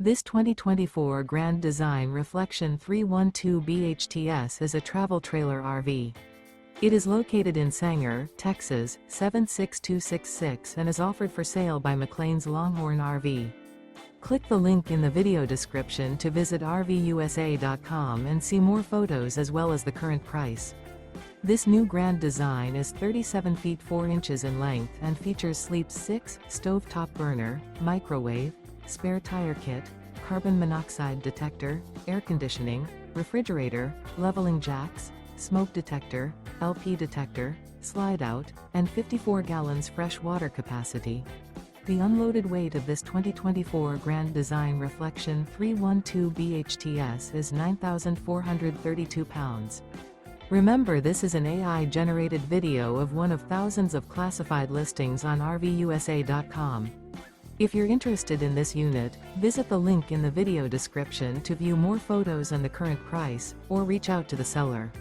This 2024 Grand Design Reflection 312 BHTS is a travel trailer RV. It is located in Sanger, Texas, 76266 and is offered for sale by McClain's Longhorn RV. Click the link in the video description to visit RVUSA.com and see more photos as well as the current price. This new Grand Design is 37 feet 4 inches in length and features Sleep 6, stovetop burner, microwave, spare tire kit, carbon monoxide detector, air conditioning, refrigerator, leveling jacks, smoke detector, LP detector, Slideout, and 54 gallons fresh water capacity. The unloaded weight of this 2024 Grand Design Reflection 312 BHTS is 9,432 pounds. Remember, this is an AI-generated video of one of thousands of classified listings on RVUSA.com. If you're interested in this unit, visit the link in the video description to view more photos and the current price, or reach out to the seller.